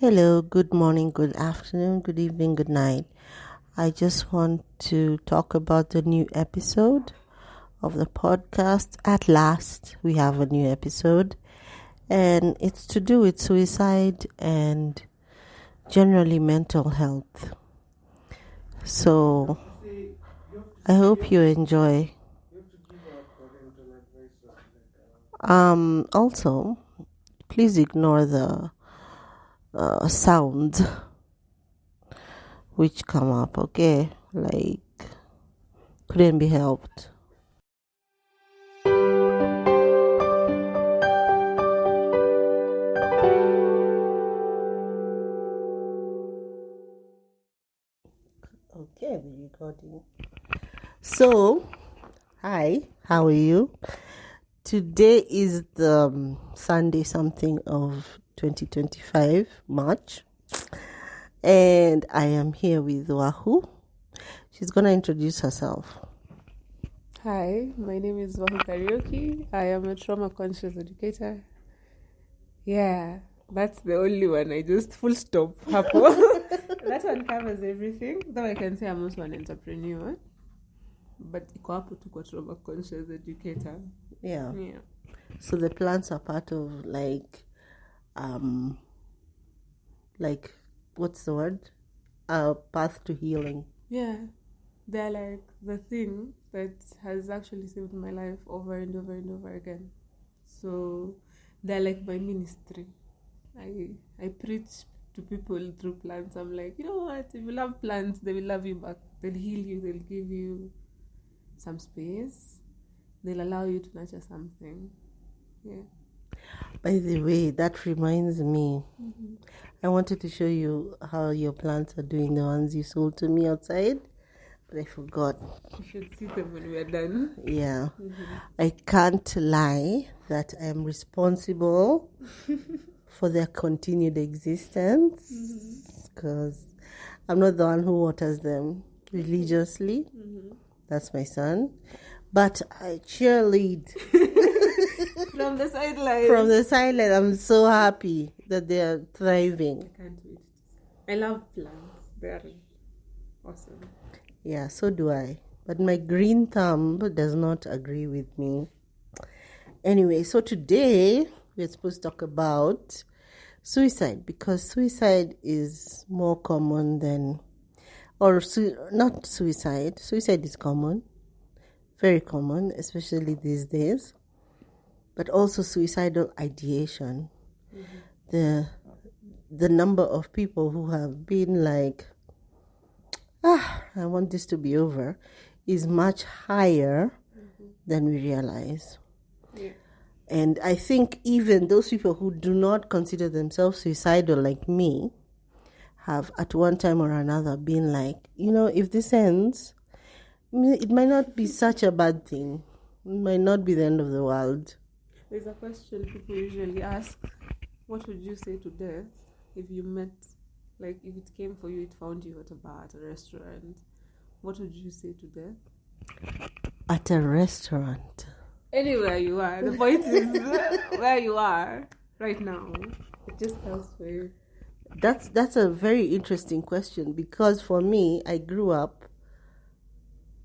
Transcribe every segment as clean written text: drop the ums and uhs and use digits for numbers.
Hello, good morning, good afternoon, good evening, good night. I just want to talk about the new episode of the podcast. At last, we have a new episode, and it's to do with suicide and generally mental health. So, I hope you enjoy. Also, please ignore the sounds which come up, okay? Like, couldn't be helped. Okay, we're recording. So, hi, how are you? Today is the Sunday something of 2025, March. And I am here with Wahu. She's going to introduce herself. Hi, my name is Wahu Kariuki. I am a trauma conscious educator. Yeah, that's the only one. I just full stop. That one covers everything. Though I can say I'm also an entrepreneur. But iko hapo tu kwa trauma conscious educator. Yeah. So the plants are part of like what's the word? Path to healing. Yeah, they're like the thing that has actually saved my life over and over and over again. So they're like my ministry. I preach to people through plants. I'm like, you know what? If you love plants, they will love you back. They'll heal you. They'll give you some space. They'll allow you to nurture something. Yeah. By the way, that reminds me. Mm-hmm. I wanted to show you how your plants are doing, the ones you sold to me outside, but I forgot. You should see them when we're done. Yeah. Mm-hmm. I can't lie that I am responsible for their continued existence because I'm not the one who waters them religiously. Mm-hmm. That's my son. But I cheerlead. From the sideline. From the sideline, I'm so happy that they are thriving. I can't wait. I love plants. They are awesome. Yeah, so do I. But my green thumb does not agree with me. Anyway, so today we're supposed to talk about suicide because suicide is more common than, not suicide. Suicide is common, very common, especially these days. But also suicidal ideation. Mm-hmm. The number of people who have been like, I want this to be over, is much higher than we realize. Yeah. And I think even those people who do not consider themselves suicidal like me have at one time or another been like, if this ends, it might not be such a bad thing. It might not be the end of the world. There's a question people usually ask. What would you say to death if you met, like if it came for you, it found you at a bar, at a restaurant? What would you say to death? At a restaurant? Anywhere you are. The point is where you are right now. It just comes for you. That's a very interesting question because for me, I grew up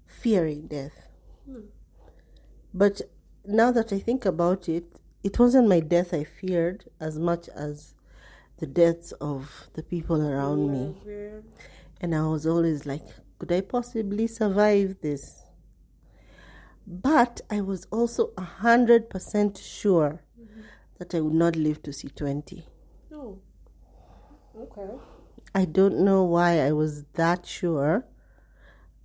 fearing death. But now that I think about it, it wasn't my death I feared as much as the deaths of the people around me. Yeah. And I was always like, could I possibly survive this? But I was also 100% sure that I would not live to see 20. Oh, okay. I don't know why I was that sure.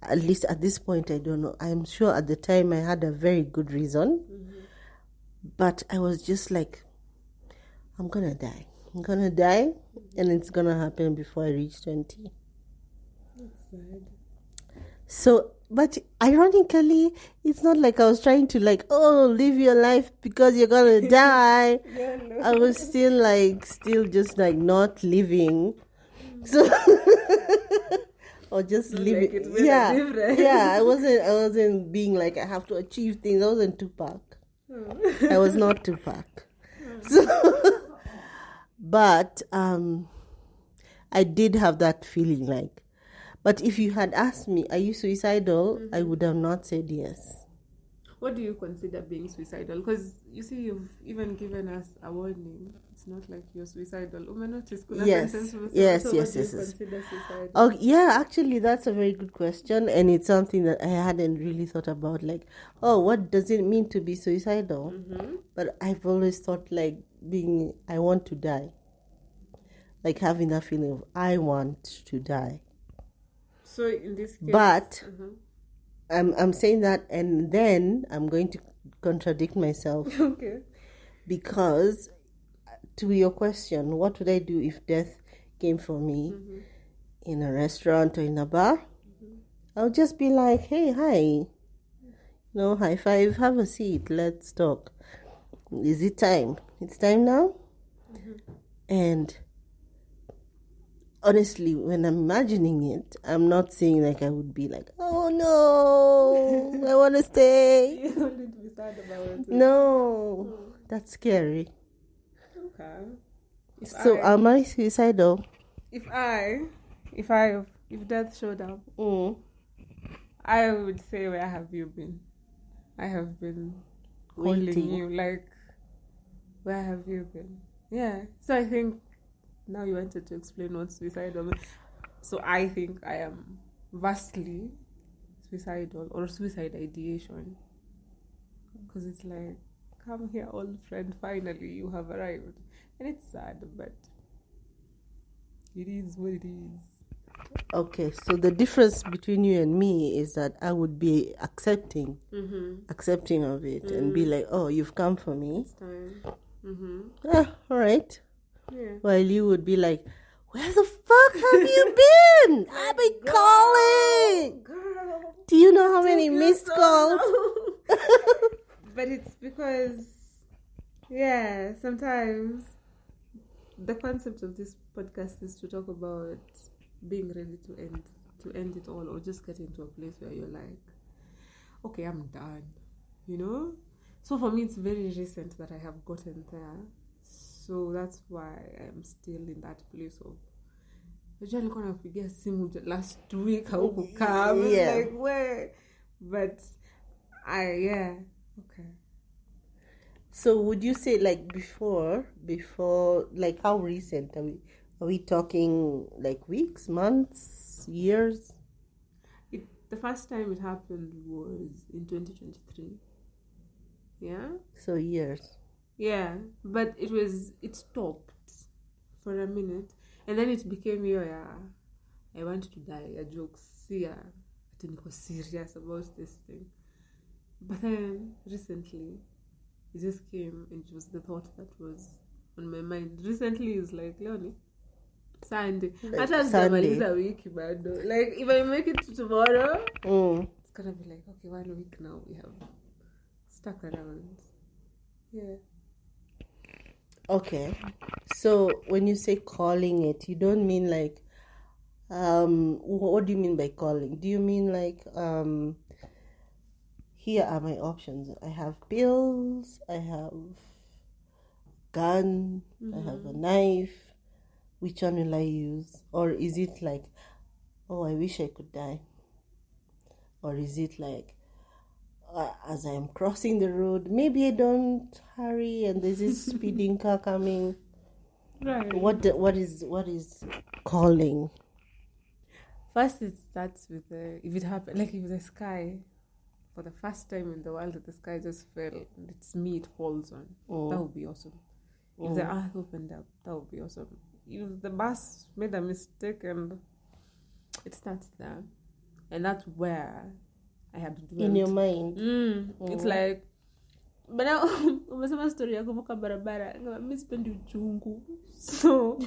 At least at this point, I don't know. I'm sure at the time I had a very good reason. Mm-hmm. But I was just like, I'm going to die. I'm going to die, and it's going to happen before I reach 20. That's sad. So, but ironically, it's not like I was trying to live your life because you're going to die. Yeah, no. I was still just not living. So... or just living. Like yeah. I wasn't being like I have to achieve things. I wasn't Tupac. I was not Tupac. So, but I did have that feeling like. But if you had asked me, are you suicidal? I would have not said yes. What do you consider being suicidal? Because you see, you've even given us a warning. It's not like you're suicidal. Yes. Yes. Consider suicidal? Oh, yeah, actually, that's a very good question. And it's something that I hadn't really thought about. Like, oh, what does it mean to be suicidal? But I've always thought like I want to die. Like having that feeling of, I want to die. So in this case... But... I'm saying that, and then I'm going to contradict myself. Okay. Because, to your question, what would I do if death came for me in a restaurant or in a bar? I'll just be like, hey, hi. No, high five, have a seat, let's talk. Is it time? It's time now? And honestly, when I'm imagining it, I'm not saying like I would be like, oh no, I want to stay. You don't need to be sad about it. No, that's scary. Okay. Am I suicidal? If death showed up, I would say, where have you been? I have been calling you. Like, where have you been? Yeah. So I think now you wanted to explain what's suicidal. So I think I am vastly suicidal, or suicide ideation. Because it's like, come here, old friend, finally you have arrived. And it's sad, but it is what it is. Okay, so the difference between you and me is that I would be accepting of it and be like, oh, you've come for me. It's time. All right. Yeah. While you would be like, where the fuck have you been? I've been calling. Girl. Do you know how many missed calls? But it's because, yeah, sometimes the concept of this podcast is to talk about being ready to end it all, or just get into a place where you're like, okay, I'm done, you know? So for me, it's very recent that I have gotten there. So that's why I'm still in that place of, actually gonna forget simu last week how could come. Yeah. Like, where? But okay. So would you say like before, like how recent are we? Are we talking like weeks, months, years? The first time it happened was in 2023. Yeah? So years. Yeah, but it stopped for a minute, and then it became, I want to die, a joke, see, I was serious about this thing. But then recently, it just came, and it was the thought that was on my mind. Recently is like, Leonie, Sunday. Like Sunday. Like, if I make it to tomorrow, it's gonna be like, okay, 1 week now we have stuck around. Yeah. Okay. So when you say calling it, you don't mean like, what do you mean by calling? Do you mean like, here are my options. I have pills, I have gun, I have a knife. Which one will I use? Or is it like, oh, I wish I could die? Or is it like, as I'm crossing the road, maybe I don't hurry and there's this speeding car coming? Right. What is calling? First, it starts with if it happened, like if the sky, for the first time in the world, the sky just fell and it's me it falls on. That would be awesome. If the earth opened up, that would be awesome. If the bus made a mistake, and it starts there, and that's where I had dwelt. In your mind. It's like, but now umesema story ya kuvuka barabara, mimi sipendi uchungu, so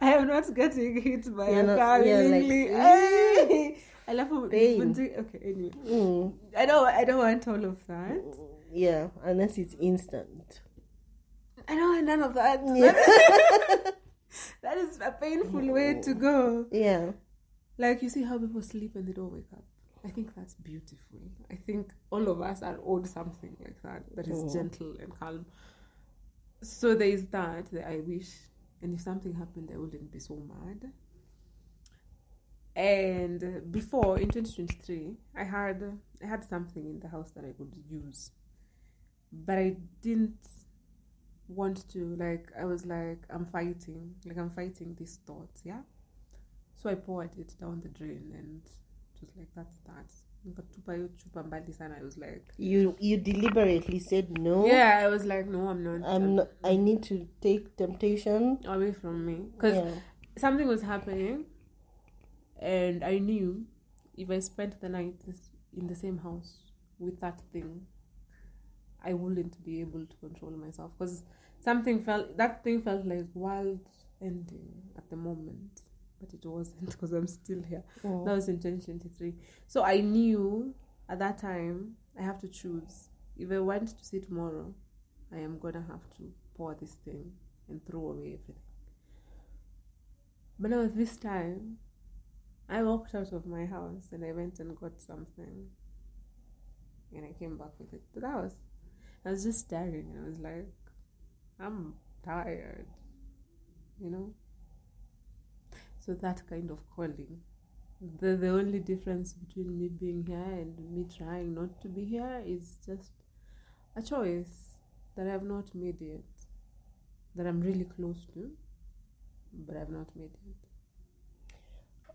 I am not getting hit by a car willingly. I love pain. Okay, anyway, I don't want all of that. Yeah, unless it's instant. I don't want none of that. Yeah. That is a painful way to go. Yeah. Like, you see how people sleep and they don't wake up. I think that's beautiful. I think all of us are owed something like that is gentle and calm. So there is that I wish And if something happened, I wouldn't be so mad. And before, in 2023, I had something in the house that I could use. But I didn't want to, like, I was like, I'm fighting these thoughts, yeah? So I poured it down the drain, and it was like, that's that. I was like, You deliberately said no. yeah, I was like, no, I'm not. I need to take temptation away from me, because something was happening, and I knew if I spent the night in the same house with that thing, I wouldn't be able to control myself, because that thing felt like world ending at the moment, but it wasn't, because I'm still here. That was in 2023. So I knew at that time I have to choose. If I want to see tomorrow, I am gonna have to pour this thing and throw away everything. But now this time, I walked out of my house and I went and got something, and I came back with it to the house. I was just staring, and I was like, I'm tired, you know? So that kind of calling. The only difference between me being here and me trying not to be here is just a choice that I have not made yet, that I'm really close to, but I have not made yet.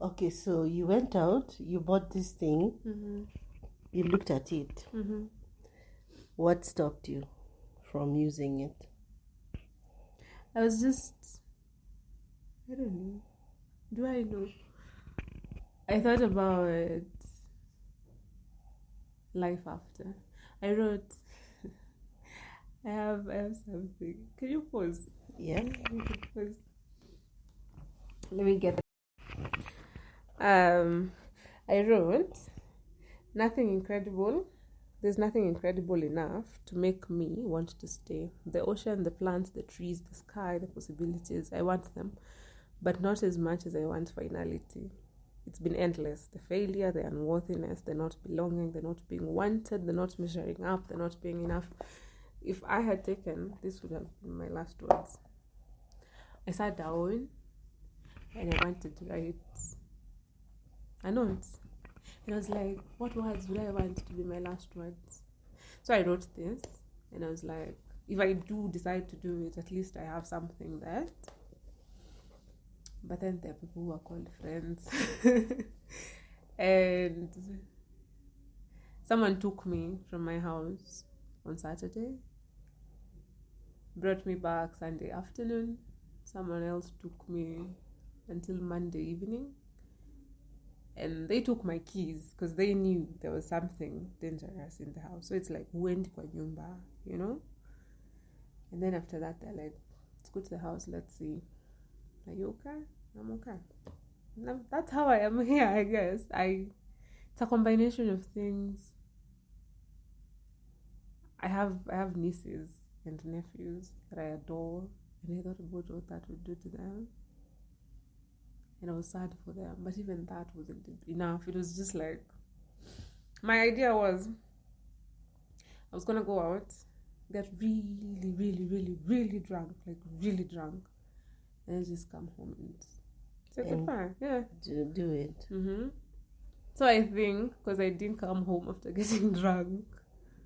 Okay, so you went out, you bought this thing, you looked at it. What stopped you from using it? I was just, I don't know. Do I know? I thought about life after. I wrote, I have something. Can you pause? Yeah. Pause. Let me get I wrote, nothing incredible. There's nothing incredible enough to make me want to stay. The ocean, the plants, the trees, the sky, the possibilities, I want them, but not as much as I want finality. It's been endless. The failure, the unworthiness, the not belonging, the not being wanted, the not measuring up, the not being enough. If I had taken, this would have been my last words. I sat down and I wanted to write a note. And I was like, what words would I want to be my last words? So I wrote this, and I was like, if I do decide to do it, at least I have something there. But then there are people who are called friends. And someone took me from my house on Saturday, brought me back Sunday afternoon. Someone else took me until Monday evening. And they took my keys because they knew there was something dangerous in the house. So it's like, went kwa nyumba, you know? And then after that, they're like, let's go to the house, let's see. Are you okay? I'm okay. And that's how I am here, I guess. It's a combination of things. I have nieces and nephews that I adore, and I thought about what that would do to them. And I was sad for them, but even that wasn't enough. It was just like, my idea was, I was gonna go out, get really, really, really, really drunk, like really drunk, and then just come home and say goodbye. Yeah, do it. So I think because I didn't come home after getting drunk,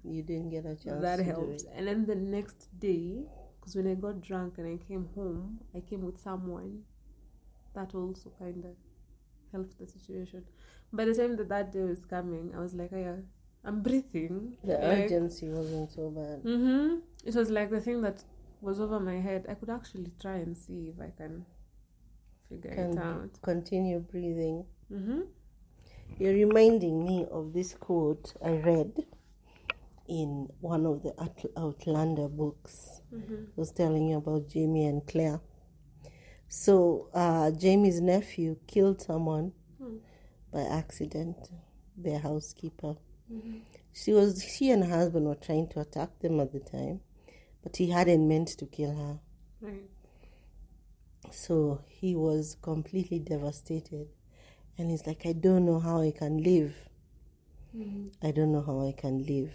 you didn't get a chance. That helped. And then the next day, because when I got drunk and I came home, I came with someone. That also kind of helped the situation. By the time that day was coming, I was like, I'm breathing. The urgency wasn't so bad. It was like the thing that was over my head. I could actually try and see if I can figure it out. Continue breathing. You're reminding me of this quote I read in one of the Outlander books. I was telling you about Jamie and Claire. So Jamie's nephew killed someone by accident, their housekeeper. She and her husband were trying to attack them at the time, but he hadn't meant to kill her. Right. So he was completely devastated, and he's like, I don't know how I can live. I don't know how I can live.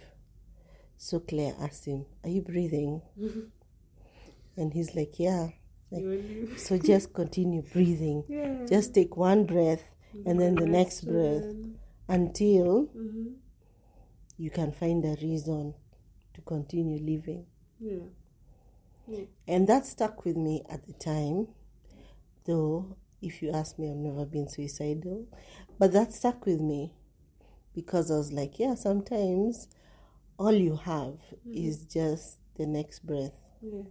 So Claire asked him, are you breathing? And he's like, yeah. So just continue breathing. Yeah. Just take one breath and then the next breath until you can find a reason to continue living. Yeah. And that stuck with me at the time, though if you ask me, I've never been suicidal, but that stuck with me because I was like, yeah, sometimes all you have is just the next breath. Yeah.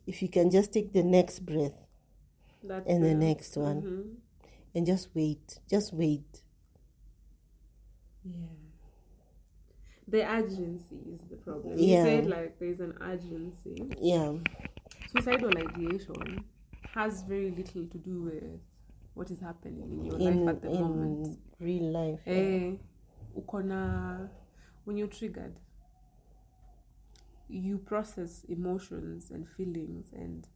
If you can just take the next breath and the next one and just wait. Yeah. The urgency is the problem. Yeah. You said like there's an urgency. Yeah. Suicidal ideation has very little to do with what is happening in your life at the moment. In real life. When you're triggered, you process emotions and feelings and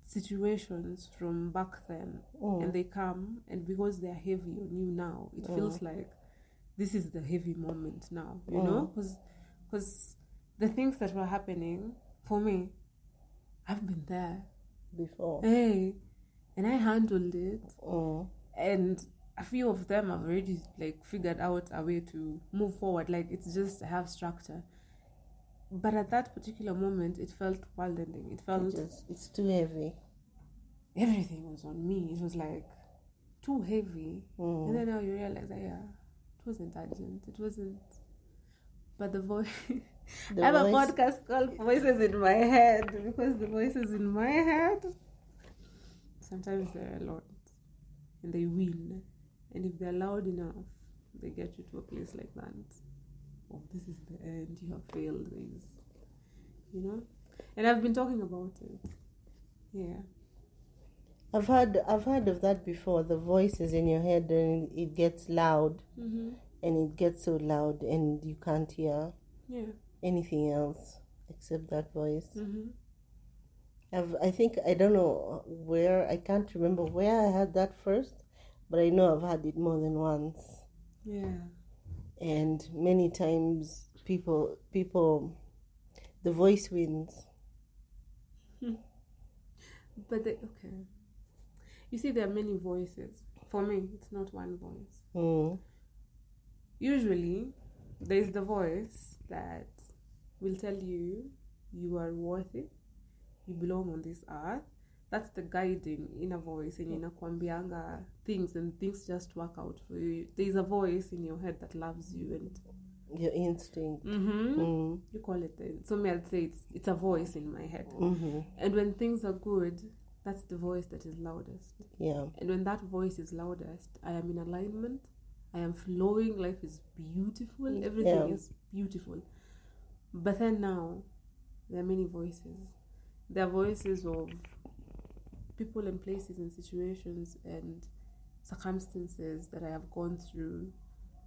situations from back then, and they come, and because they're heavy on you now, it feels like this is the heavy moment now, you know, because the things that were happening for me, I've been there before. And I handled it, and a few of them I've already like figured out a way to move forward. Like it's just have structure. But at that particular moment, it felt world-ending. It felt it's too heavy. Everything was on me. It was like too heavy. And then now you realize that it wasn't urgent. It wasn't. But the voice. I have a podcast called Voices in My Head, because the voices in my head sometimes they're a lot, and they win. And if they're loud enough, they get you to a place like that. Oh, this is the end. You have failed. You know. And I've been talking about it. Yeah. I've heard of that before. The voices in your head, and it gets loud, and it gets so loud, and you can't hear anything else except that voice. I don't know where. I can't remember where I had that first, but I know I've had it more than once. Yeah. And many times, people, the voice wins. But okay. You see, there are many voices. For me, it's not one voice. Usually, there's the voice that will tell you you are worthy, you belong on this earth. That's the guiding inner voice, and inakwambianga things, and things just work out for you. There's a voice in your head that loves you, and your instinct. You call it. So me, I'd say it's a voice in my head. And when things are good, that's the voice that is loudest. Yeah. And when that voice is loudest, I am in alignment. I am flowing. Life is beautiful. Everything is beautiful. But then now, there are many voices. There are voices of people and places and situations and circumstances that I have gone through.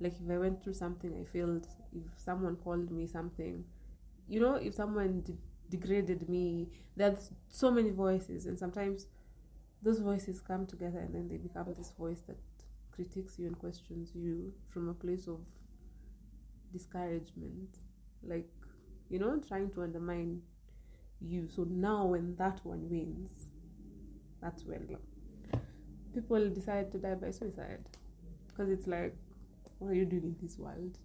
Like if I went through something, I failed. If someone called me something, you know, if someone degraded me, there's so many voices, and sometimes those voices come together and then they become this voice that critiques you and questions you from a place of discouragement, like, you know, trying to undermine you. So now when that one wins, that's when people decide to die by suicide, because it's like, what are you doing in this world?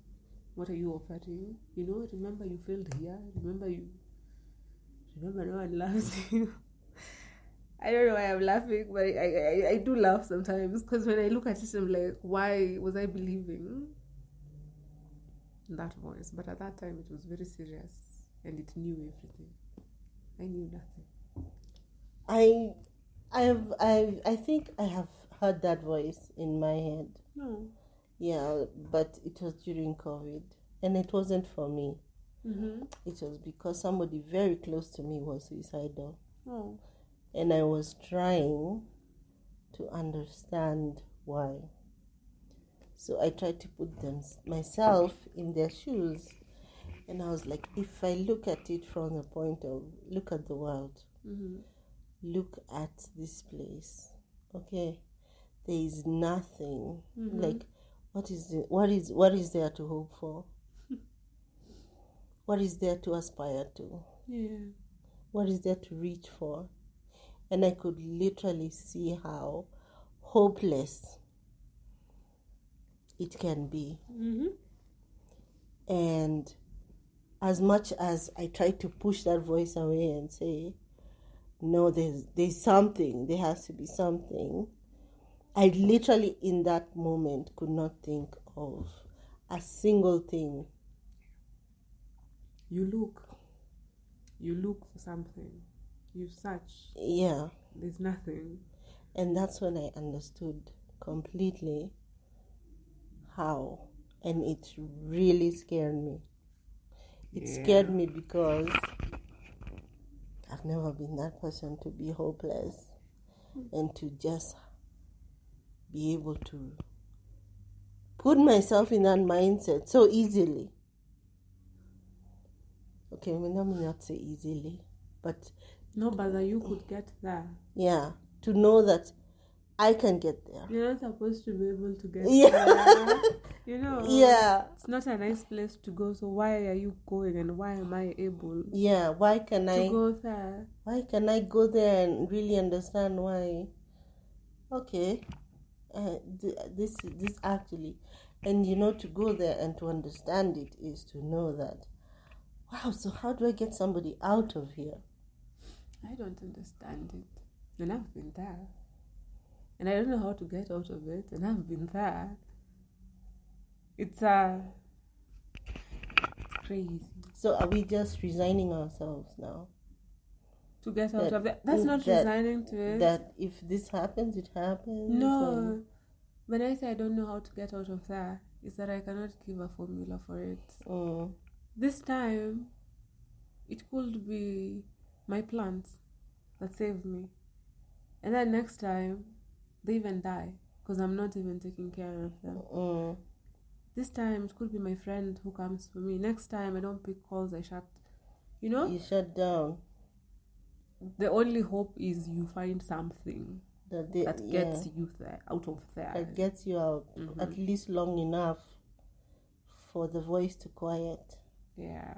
What are you offering? You know, remember you failed here. Remember no one loves you. I don't know why I'm laughing, but I do laugh sometimes, because when I look at it, I'm like, why was I believing that voice? But at that time, it was very serious, and it knew everything. I knew nothing. I think I have heard that voice in my head. No. Yeah, but it was during COVID, and it wasn't for me. It was because somebody very close to me was suicidal. Oh. And I was trying to understand why. So I tried to put myself in their shoes, and I was like, if I look at it from the point of, look at the world, look at this place, okay, there is nothing, like, what is there to hope for? What is there to aspire to? Yeah. What is there to reach for? And I could literally see how hopeless it can be. And as much as I tried to push that voice away and say, no, there's something, there has to be something, I literally in that moment could not think of a single thing. You look for something, you search. Yeah. There's nothing. And that's when I understood completely how. And it really scared me. It scared me because I've never been that person to be hopeless and to just be able to put myself in that mindset so easily. Okay, let me not say easily, but... No, but you could get there. Yeah, to know that I can get there. You're not supposed to be able to get there. Yeah. It's not a nice place to go, so why are you going and why am I able why can to I go there? Why can I go there and really understand why? Okay, this actually, and to go there and to understand it is to know that, wow, so how do I get somebody out of here? I don't understand it, and I've been there, and I don't know how to get out of it, and I've been there. It's crazy. So are we just resigning ourselves now to get out of it? That's not resigning to it. That if this happens, it happens. No, when I say I don't know how to get out of there, it's that I cannot give a formula for it. This time, it could be my plants that saved me, and then next time, they even die because I'm not even taking care of them. This time it could be my friend who comes for me. Next time I don't pick calls, I shut. You shut down. The only hope is you find something that gets you there, out of there. That gets you out at least long enough for the voice to quiet. Yeah,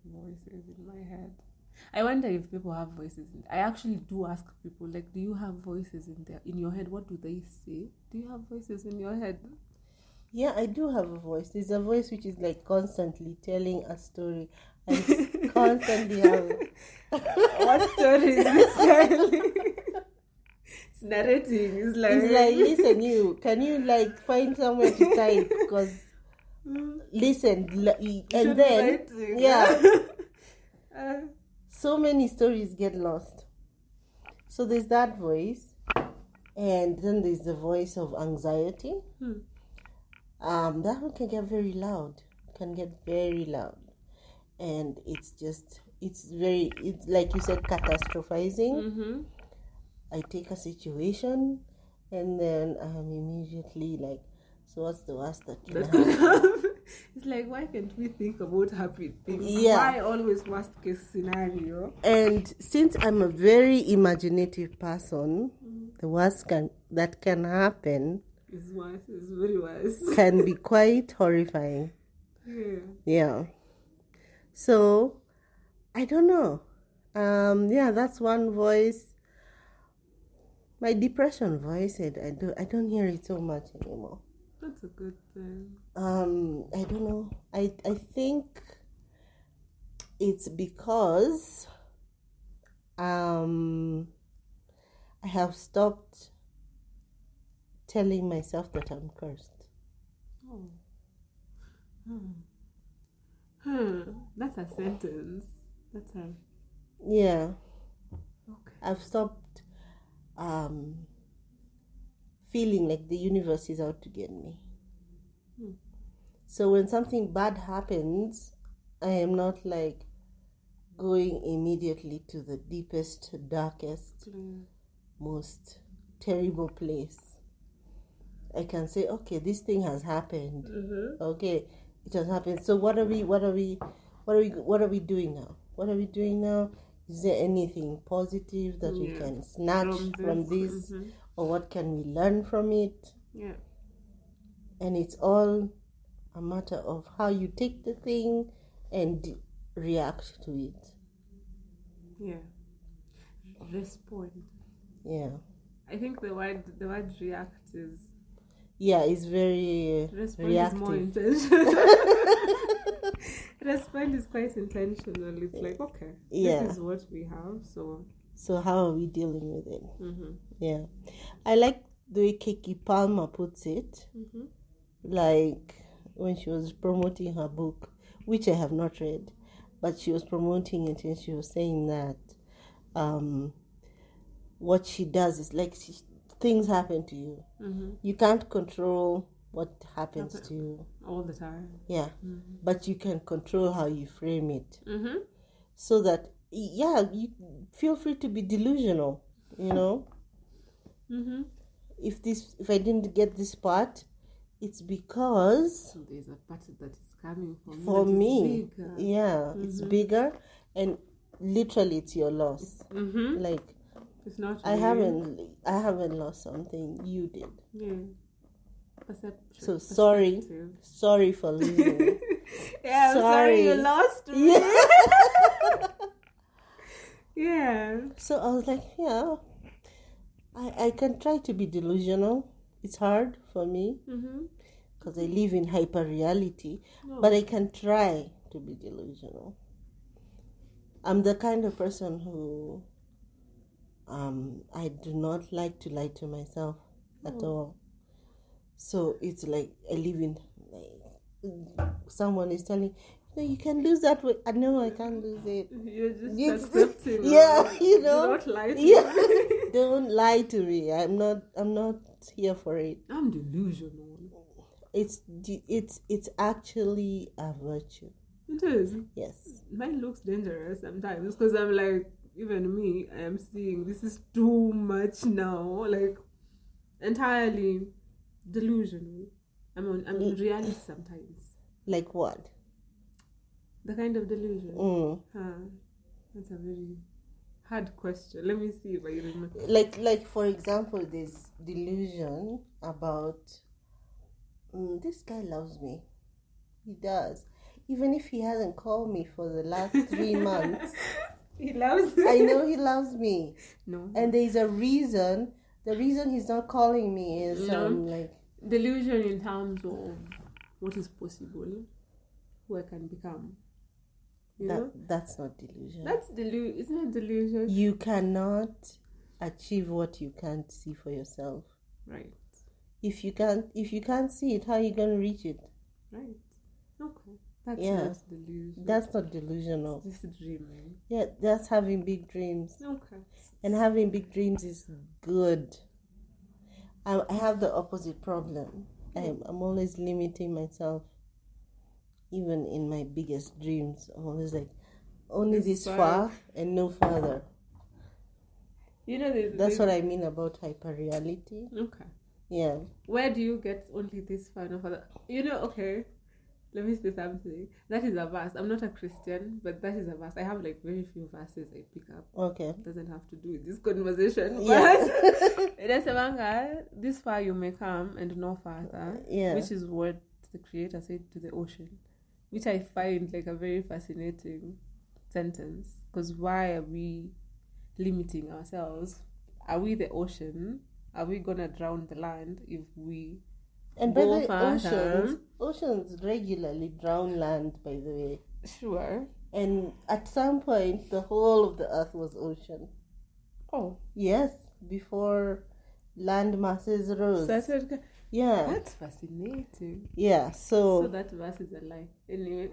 voices in my head. I wonder if people have voices. I actually do ask people, like, do you have voices in your head? What do they say? Do you have voices in your head? Yeah, I do have a voice. There's a voice which is like constantly telling a story. I constantly have. What story is this telling? It's narrating. It's like, listen, can you like find somewhere to type? Because listen, and then so many stories get lost. So there's that voice, and then there's the voice of anxiety. That one can get very loud. And it's like you said, catastrophizing. I take a situation and then I'm immediately like, so what's the worst that can happen? It's like, why can't we think about happy things? Why always worst case scenario? And since I'm a very imaginative person, the worst that can happen is worse. It's very worse. Can be quite horrifying. Yeah. So, I don't know. That's one voice. My depression voice, I don't hear it so much anymore. That's a good thing. I don't know. I think it's because I have stopped telling myself that I'm cursed. That's a sentence. Yeah. Okay. I've stopped feeling like the universe is out to get me. So when something bad happens, I am not like going immediately to the deepest, darkest, most terrible place. I can say, okay, this thing has happened. Okay, it has happened. So what are we doing now? What are we doing now? Is there anything positive that we can snatch from this? Or what can we learn from it? Yeah. And it's all a matter of how you take the thing and react to it. Yeah. Respond. Yeah. I think the word react is Yeah, it's very respond reactive. is more intentional. Respond is quite intentional. It's like, okay, Yeah. this is what we have, so how are we dealing with it? mm-hmm. Yeah. I like the way Kiki Palmer puts it. Mm-hmm. Like when she was promoting her book, which I have not read, but she was promoting it and she was saying that what she does is like things happen to you. Mm-hmm. You can't control what happens to you all the time. Yeah. Mm-hmm. But you can control how you frame it. Mm-hmm. So that, yeah, you feel free to be delusional, you know. Mm-hmm. If I didn't get this part, it's because there's a part that is coming for me. Bigger. Yeah, Mm-hmm. it's bigger, and literally it's your loss. Mm-hmm. Like, it's not. I haven't lost something. You did. Yeah. Perception. So sorry for losing. Yeah, I'm sorry you lost me. Yeah. Yeah. So I was like, yeah, I can try to be delusional. It's hard for me because I live in hyper reality, but I can try to be delusional. I'm the kind of person who I do not like to lie to myself at all. So it's like I live in, like, someone is telling, no, you can lose that way. I know I can't lose it. You're just accepting. Yeah, you know. Do not lie to me. Don't lie to me. I'm not here for it. I'm delusional. It's actually a virtue. It is. Yes. Mine looks dangerous sometimes because I'm like, even me, I am seeing this is too much now. Like, entirely delusional. I'm in reality sometimes. Like what? The kind of delusion. That's a very hard question. Let me see if I remember. Like for example, this delusion about this guy loves me. He does. Even if he hasn't called me for the last 3 months. He loves me. I know he loves me. No. And there's a reason. The reason he's not calling me is like delusion in terms of what is possible, who I can become. That's not delusion. That's delusion. It's not delusion. You cannot achieve what you can't see for yourself. Right. If you can't see it, how are you gonna reach it? Right. Okay. That's not delusion. That's not delusional. It's just dreaming. Yeah, that's having big dreams. Okay. And having big dreams is good. I have the opposite problem. I'm always limiting myself. Even in my biggest dreams, I'm always like, only this far and no further. You know, that's what I mean about hyperreality. Okay. Yeah. Where do you get only this far, no further? You know, okay. Let me say something. That is a verse. I'm not a Christian, but that is a verse. I have like very few verses I pick up. Okay. It doesn't have to do with this conversation. Yeah. There's a manga, this far you may come and no further. Yeah. Which is what the creator said to the ocean. Which I find like a very fascinating sentence. Because why are we limiting ourselves? Are we the ocean? Are we gonna drown the land if we and by the way, oceans regularly drown land, by the way. Sure. And at some point, the whole of the earth was ocean. Oh. Yes, before land masses rose. Yeah. That's fascinating. Yeah, so that verse is a lie. Anyway.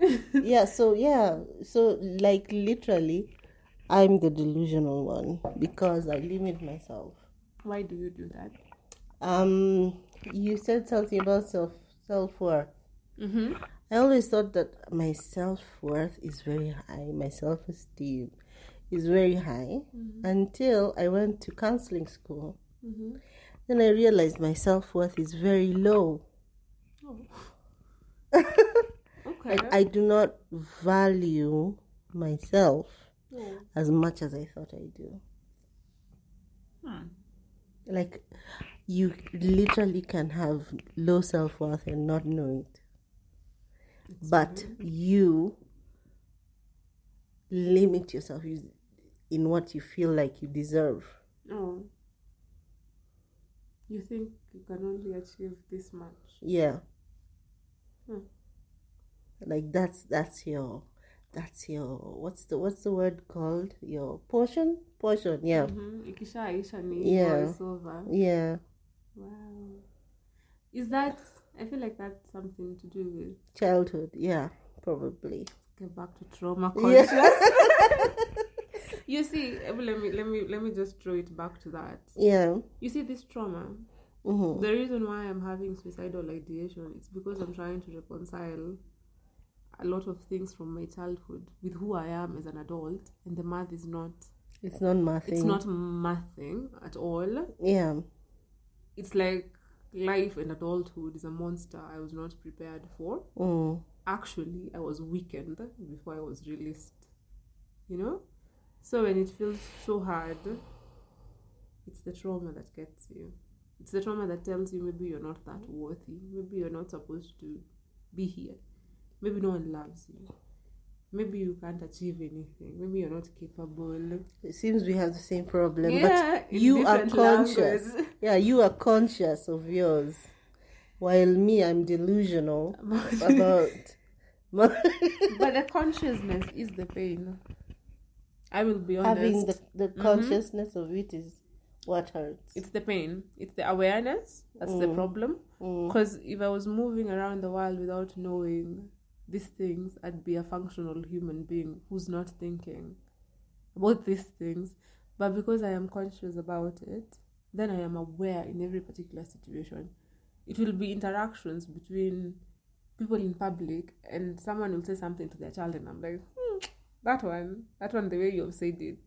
So like literally, I'm the delusional one because I limit myself. Why do you do that? You said something about self-worth. Mm-hmm. I always thought that my self-worth is very high. My self-esteem is very high until I went to counseling school. Mm-hmm. Then I realized my self-worth is very low. Oh. Okay. I do not value myself as much as I thought I do. Like, you literally can have low self-worth and not know it. But you limit yourself. in what you feel like you deserve. Oh. You think you can only achieve this much? Yeah. Hmm. Like that's your what's the word called? Your portion? Portion, yeah. Ikishaisha ni Yeah. it's over. Yeah. Wow. Is that, I feel like that's something to do with Childhood, yeah, probably. get back to trauma Yeah. conscious. You see, let me just throw it back to that. Yeah. You see, this trauma, Mm-hmm. the reason why I'm having suicidal ideation is because I'm trying to reconcile a lot of things from my childhood with who I am as an adult, and the math is not. It's not mathing. It's not mathing at all. Yeah. It's like life and adulthood is a monster I was not prepared for. Actually, I was weakened before I was released. You know? So when it feels so hard, it's the trauma that gets you. It's the trauma that tells you maybe you're not that worthy. Maybe you're not supposed to be here. Maybe no one loves you. Maybe you can't achieve anything. Maybe you're not capable. It seems we have the same problem. Yeah, but you are different conscious. language. Yeah, you are conscious of yours. While me, I'm delusional about But the consciousness is the pain. I will be honest. having the consciousness of it is what hurts. It's the pain. It's the awareness. That's the problem. Because if I was moving around the world without knowing these things, I'd be a functional human being who's not thinking about these things. But because I am conscious about it, then I am aware in every particular situation. It will be interactions between people in public, and someone will say something to their child, and I'm like, that one, the way you have said it,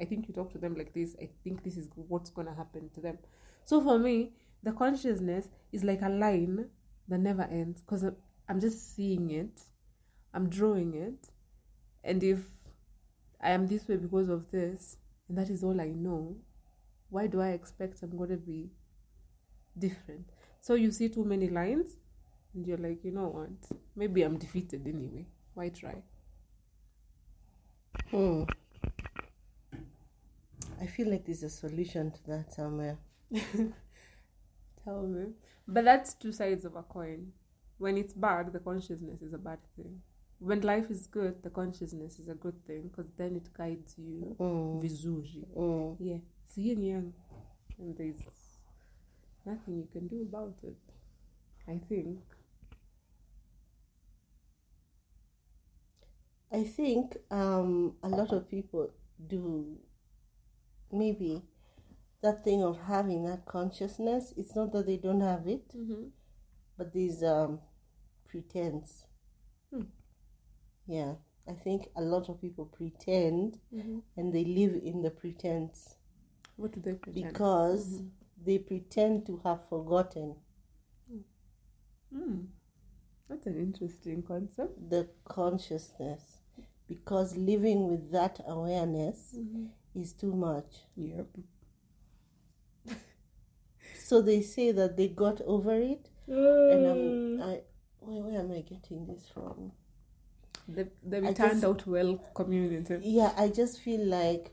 I think you talk to them like this. I think this is what's going to happen to them. So for me, the consciousness is like a line that never ends, because I'm just seeing it, I'm drawing it, and if I am this way because of this, and that is all I know, why do I expect I'm going to be different? So you see too many lines, and you're like, you know what, maybe I'm defeated anyway, why try? I feel like there's a solution to that somewhere. Tell me. But that's two sides of a coin. When it's bad, the consciousness is a bad thing. When life is good, the consciousness is a good thing, because then it guides you vizuri. Yeah. So young, and there's nothing you can do about it, I think. I think a lot of people do maybe that thing of having that consciousness. It's not that they don't have it, but there's pretense. Yeah, I think a lot of people pretend, and they live in the pretense. What do they pretend? Because they pretend to have forgotten. That's an interesting concept. The consciousness. Because living with that awareness is too much. Yep. So they say that they got over it, and where am I getting this from? The turned out well community. Yeah, I just feel like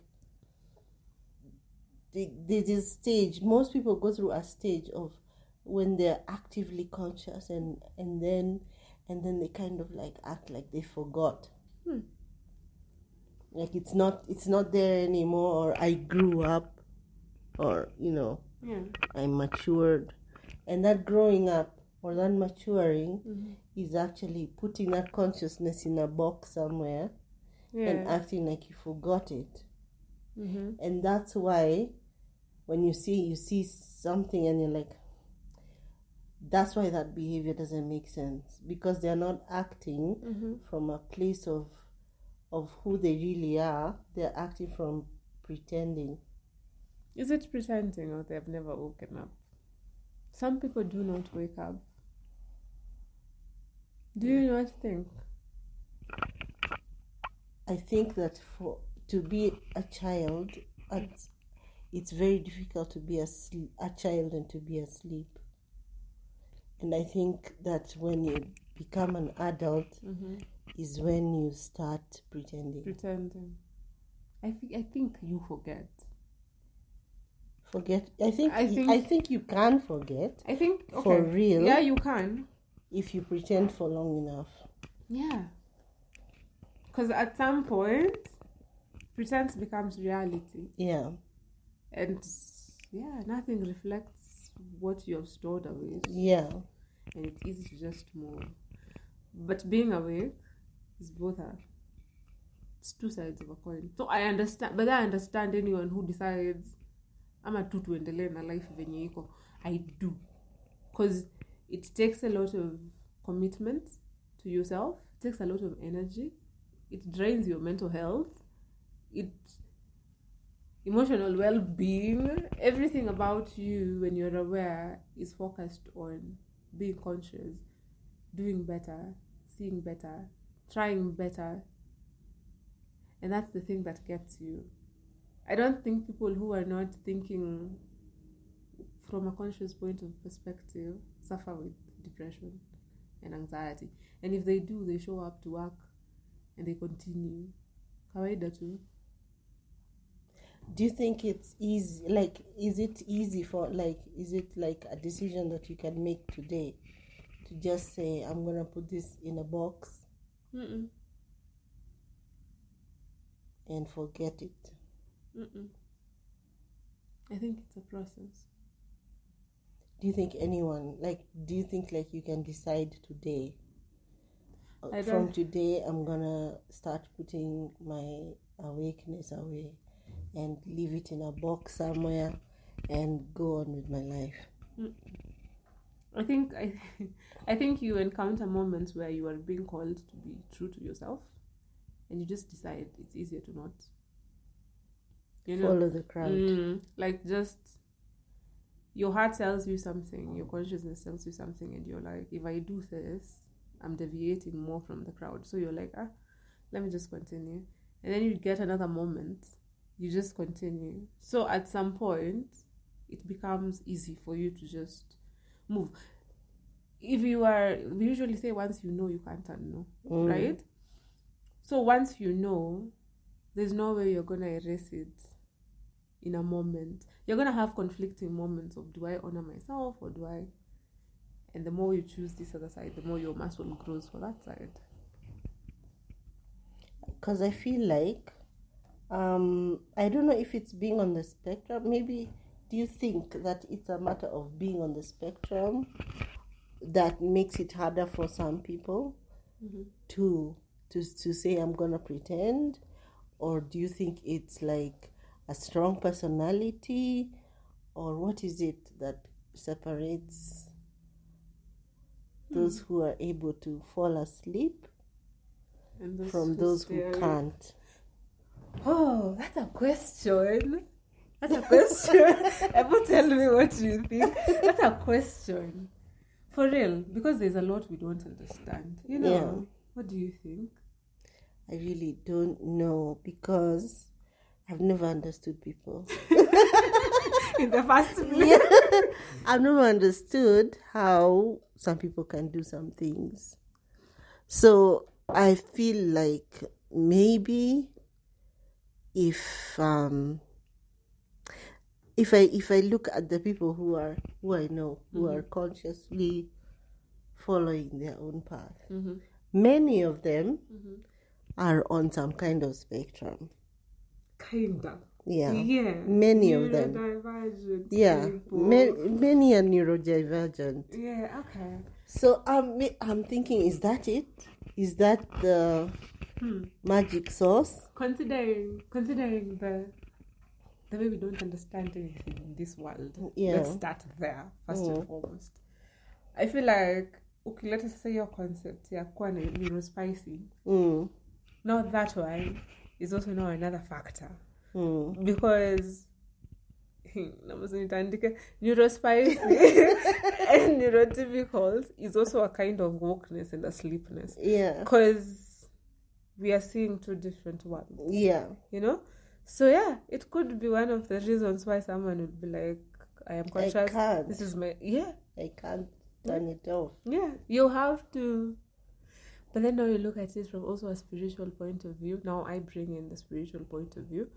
there's this stage. Most people go through a stage of when they're actively conscious, and then they kind of like act like they forgot. Like it's not there anymore, or I grew up, or I matured. And that growing up or that maturing is actually putting that consciousness in a box somewhere and acting like you forgot it. And that's why when you see something and you're like, that's why that behavior doesn't make sense, because they're not acting from a place of who they really are. They're acting from pretending. Is it pretending, or they've never woken up? Some people do not wake up. Do you not think? I think that to be a child, it's very difficult to be a child and to be asleep. And I think that when you become an adult is when you start pretending. I think you forget. Forget. I think you can forget. I think for real. Yeah, you can. If you pretend for long enough. Yeah. Because at some point, pretense becomes reality. Yeah. And yeah, nothing reflects what you have stored away. Yeah. And it's easy to just move. But being awake is it's two sides of a coin. So I understand anyone who decides ama tu tuendelee na life venye iko. I do. Because it takes a lot of commitment to yourself. It takes a lot of energy. It drains your mental health. Emotional well-being. Everything about you, when you're aware, is focused on being conscious, doing better, seeing better, trying better. And that's the thing that gets you. I don't think people who are not thinking from a conscious point of perspective suffer with depression and anxiety. And if they do, they show up to work and they continue. Kawaida tu. Do you think it's easy? Like, is it easy is it like a decision that you can make today to just say, I'm going to put this in a box and forget it? I think it's a process. Do you think you can decide today? From today, I'm going to start putting my awakeness away and leave it in a box somewhere and go on with my life. I think you encounter moments where you are being called to be true to yourself, and you just decide it's easier to not. Follow the crowd. Like, just your heart tells you something, your consciousness tells you something, and you're like, if I do this, I'm deviating more from the crowd. So you're like, let me just continue. And then you get another moment, you just continue. So at some point, it becomes easy for you to just move. We usually say once you know, you can't unknow, right? So once you know, there's no way you're going to erase it in a moment. You're going to have conflicting moments of, do I honor myself or do I? And the more you choose this other side, the more your muscle grows for that side. Because I feel like, I don't know if it's being on the spectrum. Maybe, do you think that it's a matter of being on the spectrum that makes it harder for some people to say, I'm going to pretend? Or do you think it's like a strong personality? Or what is it that separates those who are able to fall asleep from those who can't? Oh, that's a question. Ever tell me what you think? That's a question. For real, because there's a lot we don't understand. Yeah. What do you think? I really don't know, because I've never understood people. In the first place. Yeah. I've never understood how some people can do some things. So I feel like maybe if I look at the people who I know who are consciously following their own path, many of them are on some kind of spectrum. Kinda. Yeah. Yeah. Many of them. Neurodivergent. Yeah. Many are neurodivergent. Yeah. Okay. So I'm thinking, is that it? Is that the magic sauce? Considering the way we don't understand anything in this world. Yeah. Let's start there first and foremost. I feel like, okay, let us say your concept, neurospicy. Now that one is also now another factor. Because neurospicy and neurotypicals is also a kind of wokeness and asleepness. Yeah. Because we are seeing two different worlds. Yeah. So yeah, it could be one of the reasons why someone would be like, I am conscious. I can't. This is my I can't turn it off. Yeah, you have to. But then now you look at it from also a spiritual point of view. Now I bring in the spiritual point of view.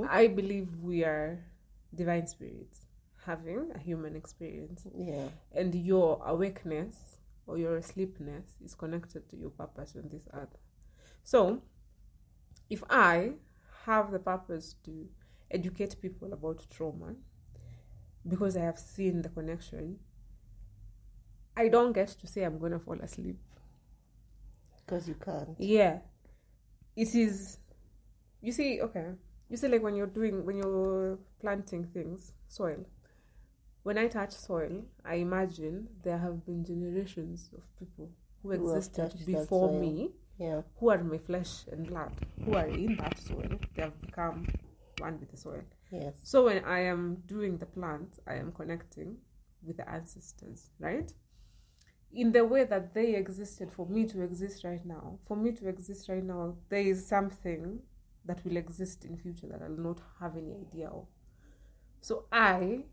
I believe we are divine spirits having a human experience. Yeah. And your awakeness or your asleepness is connected to your purpose on this earth. So, if I have the purpose to educate people about trauma, because I have seen the connection, I don't get to say I'm going to fall asleep. Because you can't. Yeah. It is, you see, like when you're planting things, soil. When I touch soil, I imagine there have been generations of people who existed before me, who are my flesh and blood, who are in that soil. They have become one with the soil. Yes. So when I am doing the plant, I am connecting with the ancestors, right? In the way that they existed for me to exist right now. For me to exist right now, there is something that will exist in future that I'll not have any idea of. So I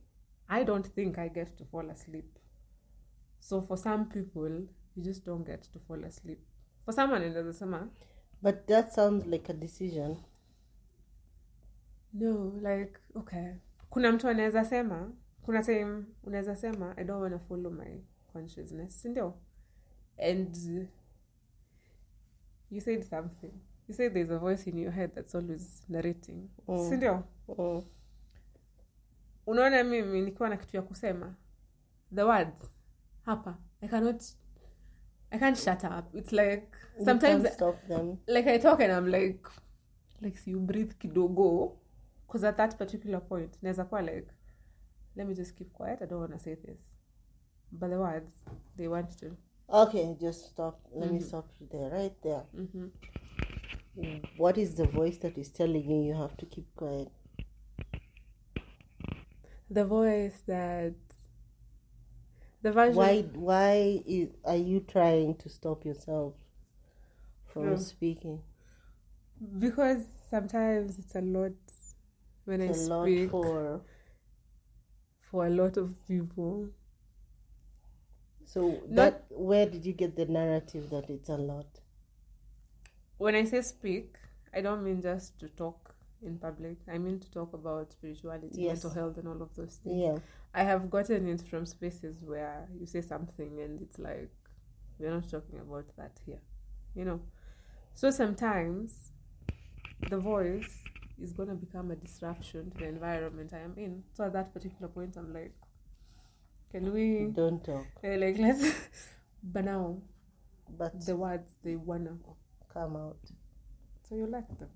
don't think I get to fall asleep. So for some people, you just don't get to fall asleep. For someone in the summer. But that sounds like a decision. No, like, okay. Kuna mtu anaweza sema, kuna time unaweza sema, I don't want to follow my consciousness. Sindio? And you said something. You said there's a voice in your head that's always narrating. Sindio? Unaona mimi nikiwa na kitu ya kusema, the words hapa, I can't shut up. It's like sometimes you can't stop them. Like I talk and I'm like so you breathe kidogo, because at that particular point naweza kuwa like, let me just keep quiet, I don't want to say this, but the words they want to. Okay, just stop. Let me stop you there, right there. What is the voice that is telling you have to keep quiet? The voice that the version. Why are you trying to stop yourself from speaking? Because sometimes it's a lot when I speak for a lot of people. So where did you get the narrative that it's a lot? When I say speak, I don't mean just to talk in public. I mean to talk about spirituality, mental health, and all of those things. Yeah. I have gotten it from spaces where you say something and it's like, we're not talking about that here. You know? So sometimes the voice is going to become a disruption to the environment I am in. So at that particular point, I'm like, can we... Don't talk. Like, let's... But now, the words, they want to come out. So you like them.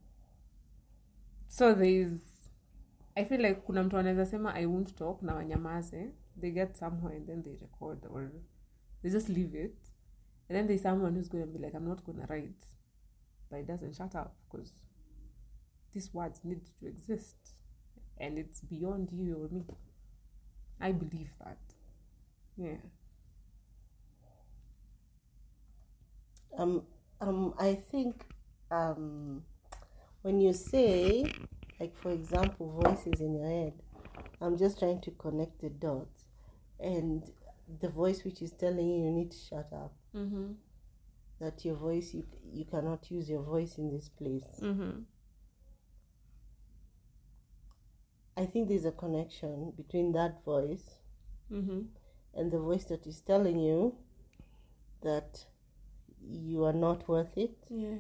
So I feel like kuna mtu anaweza sema I won't talk na wanyamaze. They get somewhere and then they record or they just leave it. And then there's someone who's going to be like, I'm not going to write. But it doesn't shut up because these words need to exist. And it's beyond you or me. I believe that. Yeah. I think when you say, like, for example, voices in your head, I'm just trying to connect the dots. And the voice which is telling you need to shut up. That your voice, you cannot use your voice in this place. I think there's a connection between that voice and the voice that is telling you that you are not worth it. Yeah.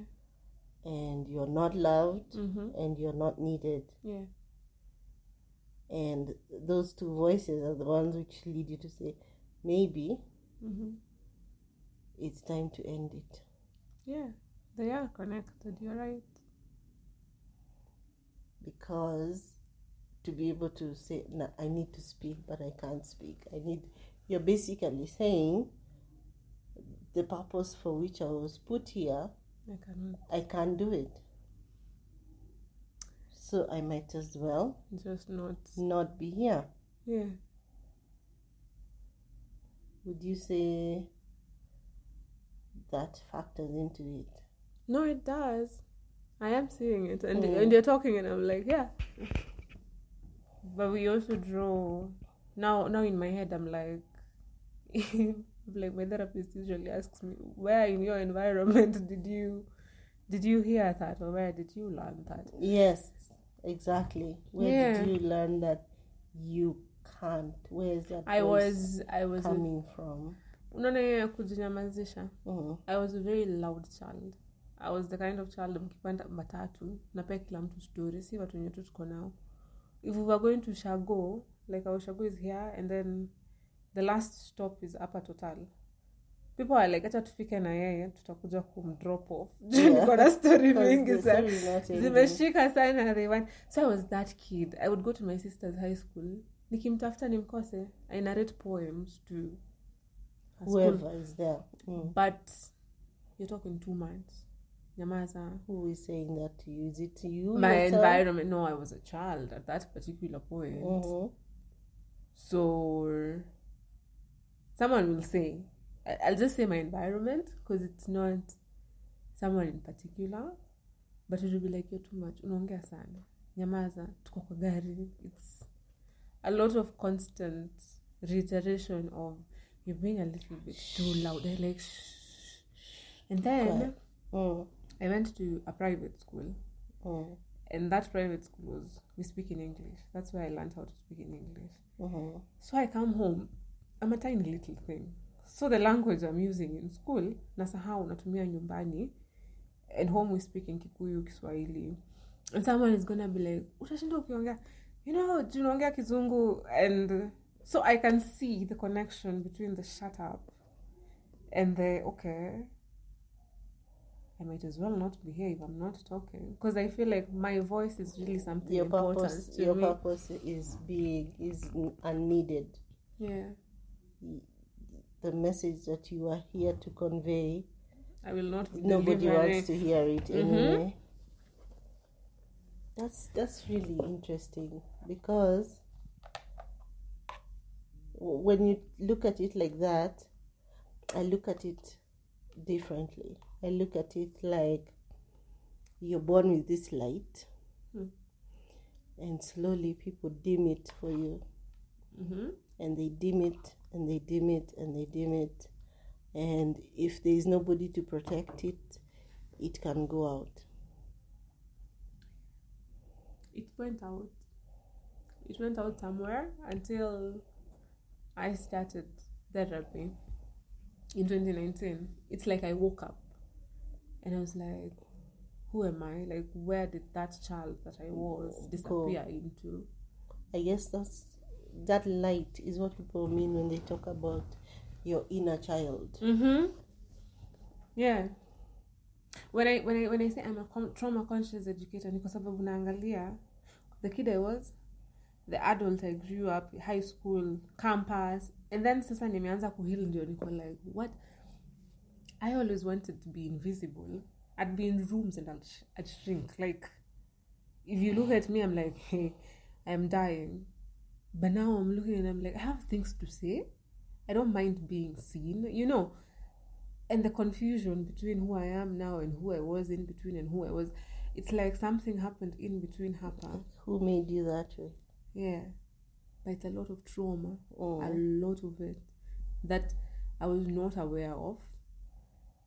And you're not loved, and you're not needed. Yeah. And those two voices are the ones which lead you to say, maybe it's time to end it. Yeah, they are connected, you're right. Because to be able to say, no, I need to speak, but I can't speak. You're basically saying the purpose for which I was put here, I can't do it. So I might as well just not be here. Yeah. Would you say that factors into it? No, it does. I am seeing it. And you're talking and I'm like, yeah. But we also draw... Now in my head, I'm like... Like my therapist usually asks me, where in your environment did you hear that, or where did you learn that? Yes, exactly. Where did Yeah. you learn that you can't? Where is that I voice was coming from? unaona hiyo ya kujinyamazisha. Mhm. I was a very loud child. I was the kind of child mkipanda matatu napea kila mtu story, si watu wenye tu tuko nao. If we were going to Shago, like our Shago is here, and then the last stop is Upper Total. People are like, acha tufike na yeye, tutakuja kumdrop off. Niko na story mingi sana. Zimeshika sana, they want. So I was that kid. I would go to my sister's high school. Nikimtafuta nimkose. I narrate poems to her Whoever school. is there. But you're talking 2 months. Nyamaza. Who is saying that to you? Is it to you? My yourself? environment. No, I was a child at that particular point. So someone will say, I'll just say my environment because it's not someone in particular, but it will be like, you're too much, unaongea sana, nyamaza, tuko kwa gari. It's a lot of constant reiteration of you're being a little bit too loud. They're like, shh. And then I went to a private school, and that private school was, we speak in English. That's where I learned how to speak in English. So I come home, I'm a tiny little thing. So the language I'm using in school, nasahau natumia nyumbani, and home we speak in Kikuyu, Kiswahili. And someone is gonna be like, utashinda ukiongea, tunaongea Kizungu. And so I can see the connection between the shut up and the, okay, I might as well not be here if I'm not talking. Because I feel like my voice is really something important to me. Your purpose is unneeded. Yeah. The message that you are here to convey, I will not be nobody wants to hear it anyway. That's really interesting, because when you look at it like that, I look at it differently. I look at it like you're born with this light, and slowly people dim it for you. And they dim it, and they dim it, and they dim it. And if there is nobody to protect it, it can go out. It went out. It went out somewhere until I started therapy in 2019. It's like I woke up and I was like, who am I? Like, where did that child that I was disappear into? I guess that light is what people mean when they talk about your inner child. Yeah. When I say I'm a trauma conscious educator, ni kwa sababu naangalia the kid I was, the adult I grew up, high school, campus, and then sasa nimeanza kuheal, ndio niko like, what? I always wanted to be invisible. I'd be in rooms and I'd shrink. Like, if you look at me, I'm like, hey, I'm dying. But now I'm looking and I'm like, I have things to say. I don't mind being seen, And the confusion between who I am now and who I was in between and who I was, it's like something happened in between happened. Who made you that way? Yeah. But it's a lot of trauma, a lot of it, that I was not aware of.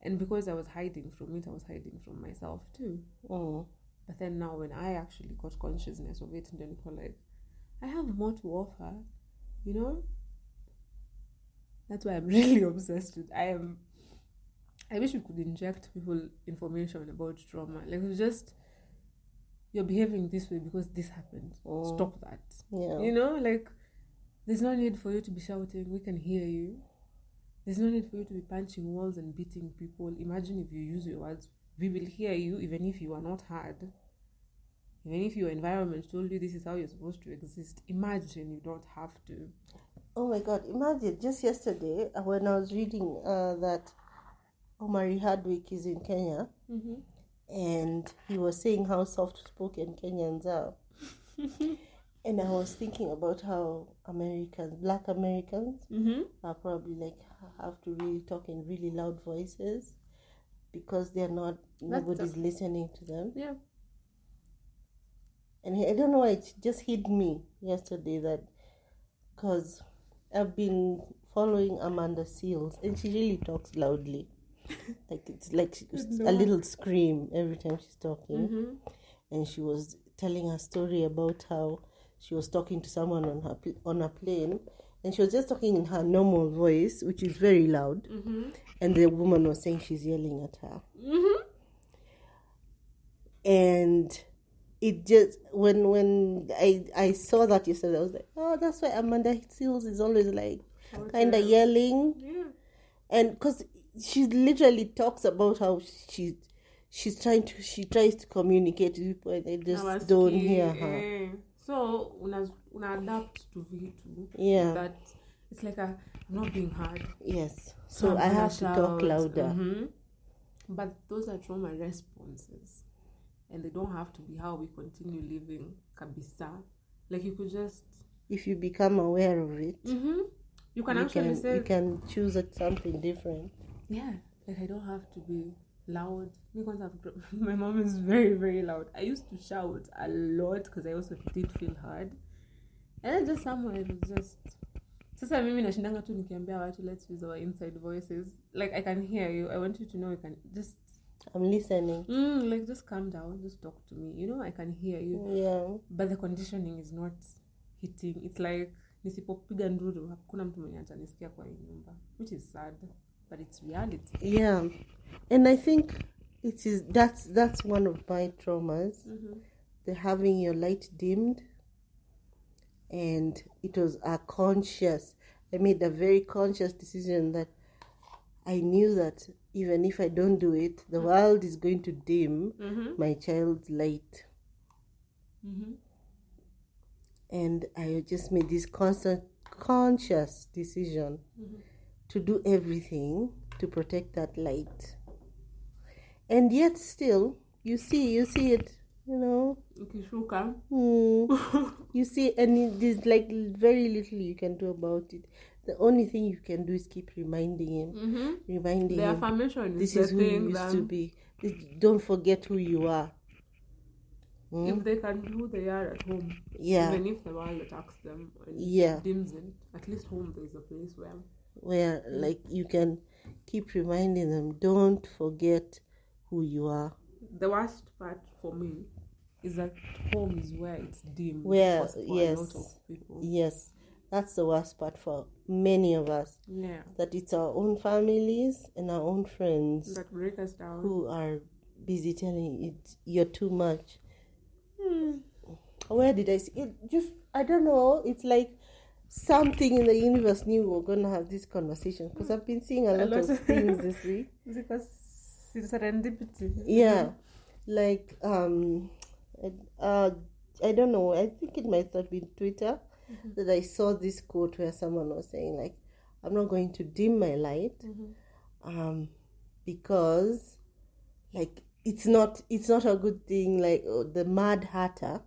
And because I was hiding from it, I was hiding from myself too. But then now when I actually got consciousness of it, and then I like, I have more to offer, That's why I'm really obsessed with. I wish we could inject people information about trauma. Like, it's just, you're behaving this way because this happened. Stop that. Yeah. Like, there's no need for you to be shouting. We can hear you. There's no need for you to be punching walls and beating people. Imagine if you use your words. We will hear you even if you are not heard. Even if your environment told you this is how you're supposed to exist. Imagine you don't have to. Oh my God, imagine, just yesterday when I was reading that Omari Hardwick is in Kenya, and he was saying how soft-spoken Kenyans are. And I was thinking about how Black Americans are probably like, have to really talk in really loud voices because nobody's listening to them. Yeah. And I don't know why, it just hit me yesterday that, because I've been following Amanda Seals, and she really talks loudly. Like it's like a little scream every time she's talking. Mm-hmm. And she was telling a story about how she was talking to someone on a plane, and she was just talking in her normal voice, which is very loud. Mm-hmm. And the woman was saying she's yelling at her. Mm-hmm. And it just when I saw that yesterday, I was like, oh, that's why Amanda Seals is always like kind of yelling. Yeah. And because she literally talks about how she tries to communicate with people and they just don't hear her. So una adapt to vitu. Yeah. That it's like I'm not being heard. Yes. So I have to talk louder. Mm-hmm. But those are trauma responses. And they don't have to be how we continue living kabisa. Like you could just... If you become aware of it, you can say... You can choose something different. Yeah. Like I don't have to be loud. My mom is very, very loud. I used to shout a lot because I also did feel hard. And then just somewhere it was just... Sasa mimi nashindanga tu nikiambia watu, let's use our inside voices. Like I can hear you. I want you to know you can just... I'm listening. Like just calm down, just talk to me. You know, I can hear you. Yeah. But the conditioning is not hitting. It's like nisipopiga nduru hakuna mtu mwenye atanisikia kwa hii nyumba, which is sad, but it's reality. Yeah. And I think that's one of my traumas. The having your light dimmed. And it was I made a very conscious decision that I knew that even if I don't do it, the world is going to dim my child's light. And I just made this conscious decision to do everything to protect that light. And yet still, you see it, you know. You see, and there's like very little you can do about it. The only thing you can do is keep reminding him. Reminding the him. Affirmation This is who you used to be. Don't forget who you are. If they can be who they are at home, even if the world attacks them and dims it, at least home there is a place where like you can keep reminding them, don't forget who you are. The worst part for me is that home is where it's dim. Where a lot of people. Yes, that's the worst part for many of us. Yeah, that it's our own families and our own friends that break us down, who are busy telling you you're too much. Where did I see it? Just I don't know. It's like something in the universe knew we were gonna have this conversation because I've been seeing a lot of things this week. Because it's serendipity. Yeah, like I don't know. I think it might have been Twitter that I saw this quote where someone was saying like, "I'm not going to dim my light, because like it's not a good thing." Like the Mad Hatter,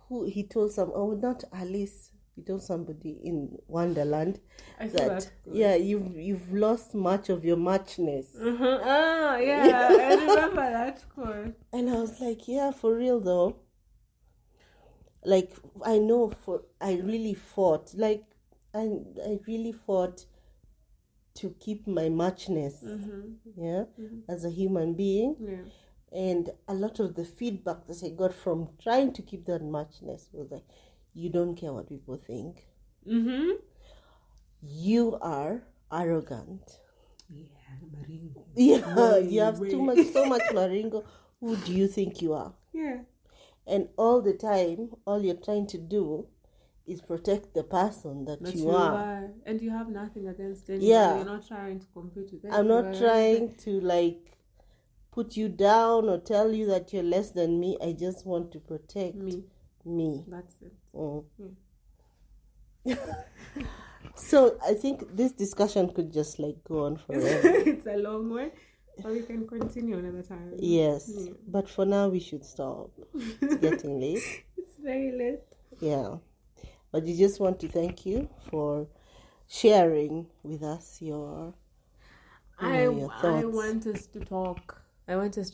who he told not Alice. He told somebody in Wonderland that you've lost much of your much-ness. I remember that quote. And I was like, yeah, for real though. Like I really fought. Like I really fought to keep my muchness. As a human being. Yeah. And a lot of the feedback that I got from trying to keep that muchness was like, you don't care what people think. You are arrogant. Maringo. Yeah, you have so much maringo. Who do you think you are? Yeah. And all the time, all you're trying to do is protect the person that you are. And you have nothing against anyone. Yeah. You're not trying to compete with anyone. I'm not trying to like put you down or tell you that you're less than me. I just want to protect me. That's it. So I think this discussion could just like go on forever. It's a long way, but we can continue another time. Yes, but for now we should stop. It's getting late. It's very late. Yeah, but we just want to thank you for sharing with us your thoughts. I want us to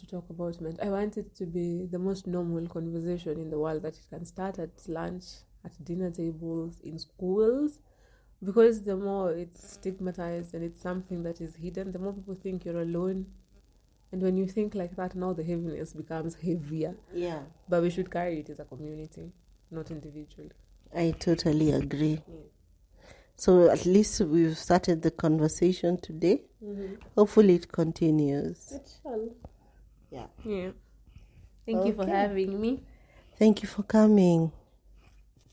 talk about it. I want it to be the most normal conversation in the world, that it can start at lunch at dinner tables, in schools, because the more it's stigmatized and it's something that is hidden, the more people think you're alone. And when you think like that, now the heaviness becomes heavier. Yeah. But we should carry it as a community, not individually. I totally agree. Yeah. So at least we've started the conversation today. Mm-hmm. Hopefully it continues. It shall. Yeah. Yeah. Thank you for Okay. having me. Thank you for coming.